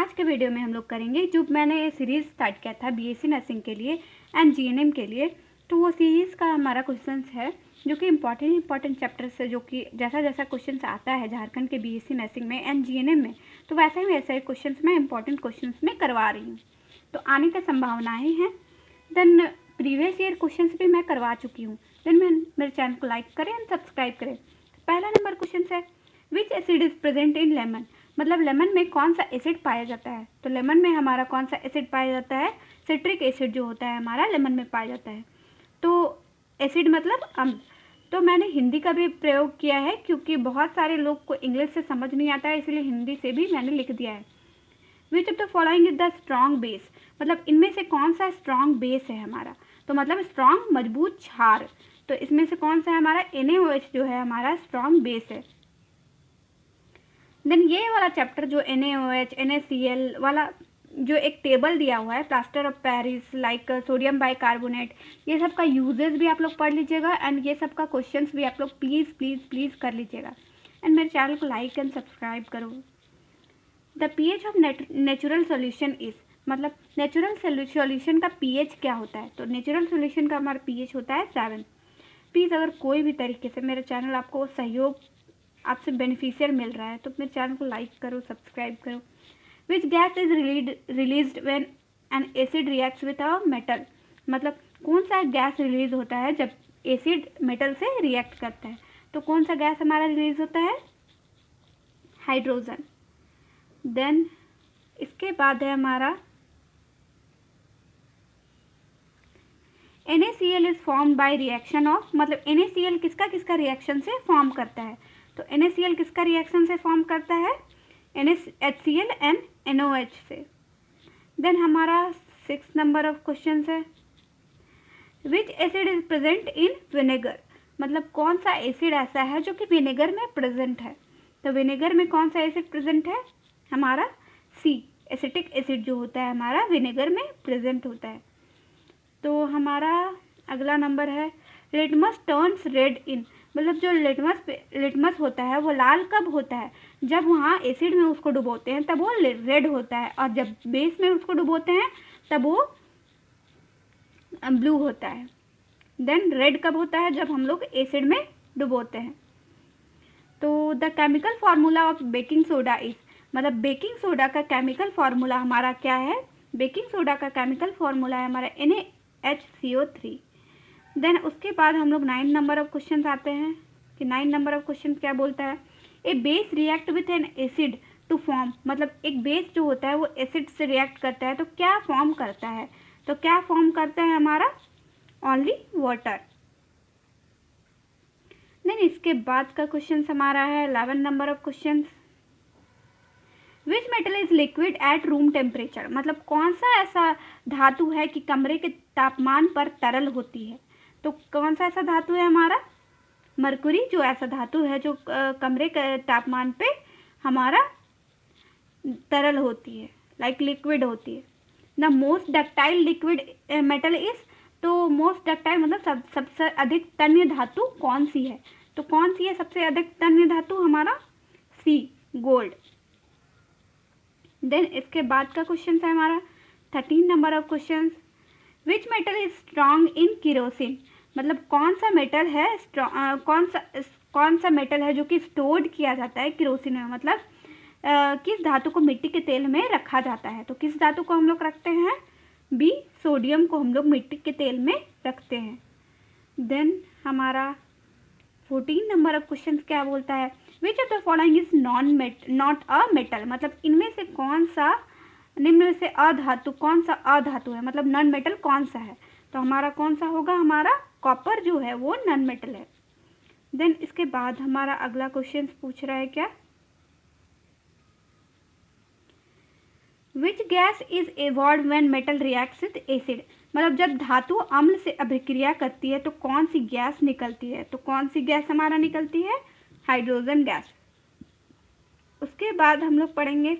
आज के वीडियो में हम लोग करेंगे जो मैंने सीरीज़ स्टार्ट किया था बीएससी नर्सिंग के लिए एंड जीएनएम के लिए, तो वो सीरीज़ का हमारा क्वेश्चंस है जो कि इंपॉर्टेंट चैप्टर्स है, जो कि जैसा जैसा क्वेश्चंस आता है झारखंड के बीएससी नर्सिंग में एंड जीएनएम में, तो वैसे ही वैसे क्वेश्चंस मैं इंपॉर्टेंट क्वेश्चंस में करवा रही हूँ। तो आने की संभावनाएँ हैं। देन प्रीवियस ईयर क्वेश्चंस भी मैं करवा चुकी हूँ। देन मेरे चैनल को लाइक करें एंड सब्सक्राइब करें। पहला नंबर क्वेश्चन है, विच acid is present in lemon, मतलब लेमन में कौन सा एसिड पाया जाता है। तो लेमन में हमारा कौन सा एसिड पाया जाता है, सिट्रिक एसिड जो होता है हमारा लेमन में पाया जाता है। तो एसिड मतलब अम्ल। तो मैंने हिंदी का भी प्रयोग किया है क्योंकि बहुत सारे लोग को इंग्लिश से समझ नहीं आता है, इसलिए हिंदी से भी मैंने लिख दिया है। Which of the following is the strong base, मतलब इनमें से कौन सा स्ट्रॉन्ग बेस है हमारा। तो मतलब स्ट्रॉन्ग मजबूत क्षार, तो इसमें से कौन सा है हमारा NaOH जो है हमारा स्ट्रॉन्ग बेस है। देन ये वाला चैप्टर जो NaOH NaCl वाला जो एक टेबल दिया हुआ है, plaster of Paris like sodium bicarbonate, ये सब का यूजेस भी आप लोग पढ़ लीजिएगा एंड ये सब का क्वेश्चंस भी आप लोग प्लीज़ प्लीज़ प्लीज़ कर लीजिएगा एंड मेरे चैनल को लाइक एंड सब्सक्राइब करो। The pH of natural solution is, मतलब नेचुरल सोल्यूशन का pH क्या होता है। तो नेचुरल सोल्यूशन का हमारा pH होता है 7। प्लीज़ अगर कोई भी तरीके से मेरे चैनल आपको सहयोग आपसे बेनिफिशियल मिल रहा है तो मेरे चैनल को लाइक करो, सब्सक्राइब करो। Which gas is released when an acid reacts with a metal, मतलब कौन सा गैस रिलीज होता है जब एसिड मेटल से रिएक्ट करता है। तो कौन सा गैस हमारा रिलीज होता है, हाइड्रोजन। देन इसके बाद है हमारा NaCl is form by reaction of, मतलब NaCl किसका किसका रिएक्शन से फॉर्म करता है। तो NaCl किसका रिएक्शन से फॉर्म करता है, NaHCl एंड NOH से। देन हमारा 6 नंबर ऑफ क्वेश्चन है, विच acid is present in vinegar, मतलब कौन सा एसिड ऐसा है जो कि विनेगर में प्रेजेंट है। तो विनेगर में कौन सा एसिड प्रेजेंट है, हमारा C, एसिटिक एसिड जो होता है हमारा विनेगर में प्रेजेंट होता है। तो हमारा अगला नंबर है, लिटमस टर्न्स रेड इन, मतलब जो लिटमस होता है वो लाल कब होता है, जब वहाँ एसिड में उसको डुबोते हैं तब वो रेड होता है, और जब बेस में उसको डुबोते हैं तब वो ब्लू होता है। देन रेड कब होता है, जब हम लोग एसिड में डुबोते हैं। तो the chemical formula of baking soda is, मतलब बेकिंग सोडा का केमिकल फार्मूला हमारा क्या है, बेकिंग सोडा का केमिकल फार्मूला है हमारा NaHCO3। देन उसके बाद हम लोग 9 नंबर ऑफ क्वेश्चन आते हैं कि 9 नंबर ऑफ क्वेश्चन क्या बोलता है, a base react with an acid to form, मतलब एक बेस जो होता है वो एसिड से रिएक्ट करता है तो क्या फॉर्म करता है। तो क्या फॉर्म करता है हमारा, ओनली वाटर। देन इसके बाद का क्वेश्चन हमारा है 11 number of question, which metal is liquid at room temperature, मतलब कौन सा ऐसा धातु है कि कमरे के तापमान पर तरल होती है। तो कौन सा ऐसा धातु है हमारा, मरकुरी जो ऐसा धातु है जो कमरे के तापमान पे हमारा तरल होती है, लाइक लिक्विड होती है। The most ductile liquid metal is, तो मोस्ट डक्टाइल मतलब सबसे अधिक तन्य धातु कौन सी है। तो कौन सी है सबसे अधिक तन्य धातु, हमारा C, गोल्ड। देन इसके बाद का क्वेश्चन है हमारा 13 number of question, which metal is strong in kerosene, मतलब कौन सा मेटल है कौन सा मेटल है जो कि स्टोर्ड किया जाता है केरोसिन में, मतलब किस धातु को मिट्टी के तेल में रखा जाता है। तो किस धातु को हम लोग रखते हैं, B, सोडियम को हम लोग मिट्टी के तेल में रखते हैं। देन हमारा 14 नंबर ऑफ क्वेश्चन क्या बोलता है, which of the following is not a metal, मतलब इनमें से कौन सा, निम्न में से अधातु कौन सा अधातु है, मतलब नॉन मेटल कौन सा है। तो हमारा कौन सा होगा, हमारा कॉपर जो है वो नॉन मेटल है। देन इसके बाद हमारा अगला क्वेश्चन पूछ रहा है क्या, which gas is evolve when metal reacts with acid, मतलब जब धातु अम्ल से अभिक्रिया करती है तो कौन सी गैस निकलती है। तो कौन सी गैस हमारा निकलती है, हाइड्रोजन गैस। उसके बाद हम लोग पढ़ेंगे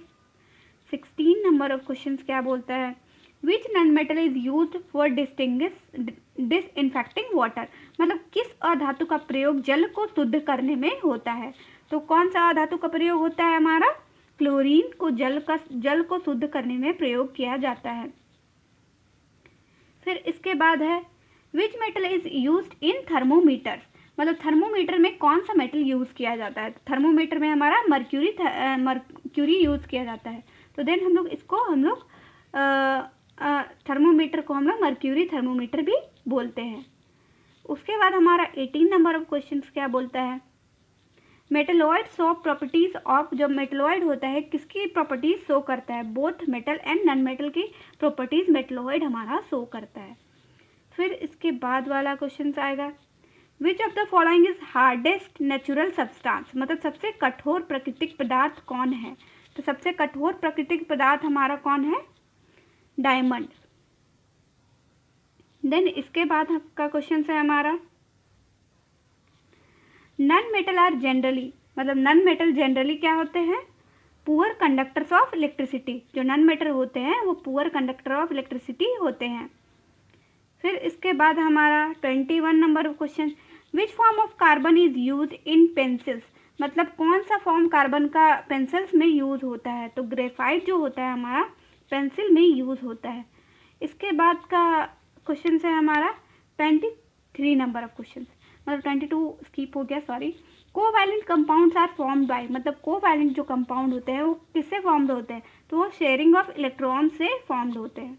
16 नंबर ऑफ क्वेश्चन क्या बोलता है, which non metal is used for disinfecting water, मतलब किस अधातु का प्रयोग जल को शुद्ध करने में होता है। तो कौन सा अधातु का प्रयोग होता है हमारा, क्लोरीन को जल को शुद्ध करने में प्रयोग किया जाता है। फिर इसके बाद है which metal is used in thermometer, मतलब थर्मोमीटर में कौन सा मेटल यूज़ किया जाता है। थर्मोमीटर में हमारा मर्क्यूरी यूज़ किया जाता है। तो देन हम लोग थर्मोमीटर को हम लोग मर्क्यूरी थर्मोमीटर भी बोलते हैं। उसके बाद हमारा 18 नंबर ऑफ क्वेश्चन क्या बोलता है, मेटलॉइड शो प्रॉपर्टीज ऑफ, जब मेटलॉइड होता है किसकी प्रॉपर्टीज शो करता है, both metal and non metal की प्रॉपर्टीज मेटलॉइड हमारा शो करता है। फिर इसके बाद वाला क्वेश्चन आएगा which of the following is hardest natural substance, मतलब सबसे कठोर प्राकृतिक पदार्थ कौन है। तो सबसे कठोर प्राकृतिक पदार्थ हमारा कौन है, डायमंड। देन इसके बाद का क्वेश्चन है हमारा नॉन मेटल आर जनरली, मतलब नॉन मेटल जनरली क्या होते हैं, पुअर कंडक्टर्स ऑफ इलेक्ट्रिसिटी। जो नॉन मेटल होते हैं वो पुअर कंडक्टर ऑफ इलेक्ट्रिसिटी होते हैं। फिर इसके बाद हमारा 21 number of question which form of carbon is use in pencils, मतलब कौन सा फॉर्म कार्बन का पेंसिल्स में यूज होता है। तो ग्रेफाइट जो होता है हमारा पेंसिल में यूज होता है। इसके बाद का क्वेश्चन है हमारा 23 नंबर ऑफ क्वेश्चन, मतलब 22 स्किप हो गया, sorry. Covalent compounds are formed by, मतलब कोवैलेंट जो कंपाउंड होते हैं वो किससे फॉर्म्ड होते हैं, तो वो शेयरिंग ऑफ इलेक्ट्रॉन से फॉर्म्ड होते हैं।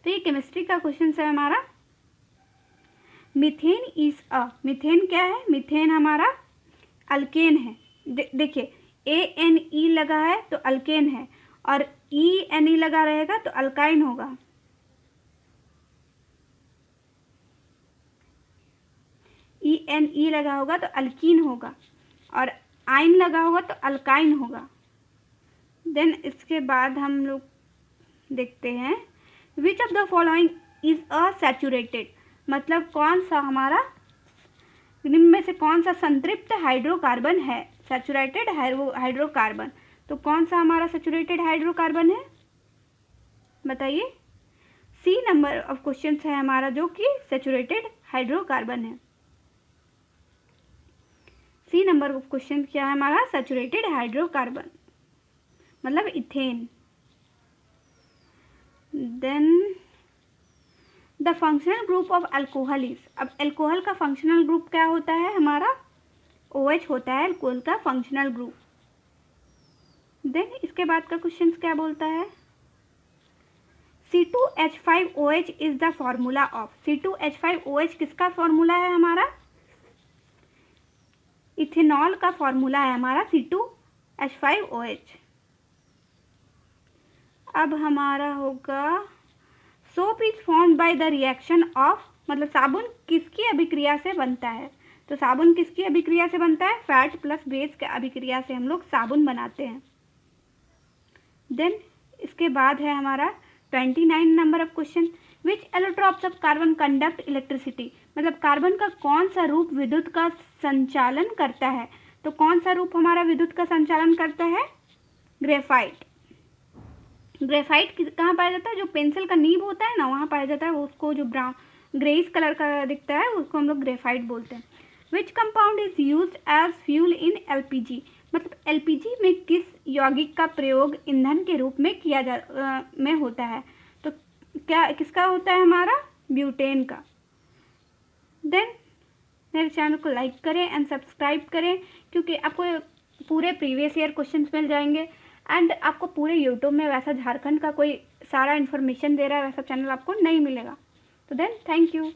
तो ये केमिस्ट्री का क्वेश्चन है हमारा। मीथेन इज मीथेन क्या है, मीथेन हमारा अल्केन है। देखिए ANE लगा है तो अल्केन है, और ENE लगा रहेगा तो अल्काइन होगा। ENE लगा होगा तो अल्कीन होगा, और आइन लगा होगा तो अल्काइन होगा। देन इसके बाद हम लोग देखते हैं which of the following is a saturated, मतलब कौन सा हमारा निम्न में से कौन सा संतृप्त हाइड्रोकार्बन है, सैचुरेटेड हाइड्रोकार्बन। तो कौन सा हमारा सैचुरेटेड हाइड्रोकार्बन है, बताइए। C नंबर ऑफ क्वेश्चन है हमारा जो कि सैचुरेटेड हाइड्रोकार्बन है। C नंबर ऑफ क्वेश्चन क्या है हमारा, सैचुरेटेड हाइड्रोकार्बन मतलब ethane. Then the functional group of alcohol is, अब अल्कोहल का फंक्शनल ग्रुप क्या होता है हमारा, OH होता है अल्कोहल का फंक्शनल ग्रुप। देन इसके बाद का क्वेश्चन क्या बोलता है, C2H5OH is the formula of, C2H5OH किसका फॉर्मूला है हमारा, इथेनॉल का फॉर्मूला है हमारा C2H5OH। अब हमारा होगा soap is formed by the reaction of, मतलब साबुन किसकी अभिक्रिया से बनता है। तो साबुन किसकी अभिक्रिया से बनता है, फैट प्लस बेस के अभिक्रिया से हम लोग साबुन बनाते हैं। देन इसके बाद है हमारा 29 number of question which allotropes of carbon conduct electricity, मतलब कार्बन का कौन सा रूप विद्युत का संचालन करता है। तो कौन सा रूप हमारा विद्युत का संचालन करता है, ग्रेफाइट। ग्रेफाइट कहाँ पाया जाता है, जो पेंसिल का नीब होता है ना वहाँ पाया जाता है, उसको जो ब्राउन ग्रेइश कलर का दिखता है उसको हम लोग ग्रेफाइट बोलते हैं। Which compound is used as fuel in LPG, मतलब LPG में किस यौगिक का प्रयोग ईंधन के रूप में में होता है। तो क्या किसका होता है हमारा, ब्यूटेन का। देन मेरे चैनल को लाइक करें एंड सब्सक्राइब करें, क्योंकि आपको पूरे प्रीवियस ईयर क्वेश्चंस मिल जाएंगे एंड आपको पूरे यूट्यूब में वैसा झारखंड का कोई सारा इन्फॉर्मेशन दे रहा है वैसा चैनल आपको नहीं मिलेगा। तो देन थैंक यू।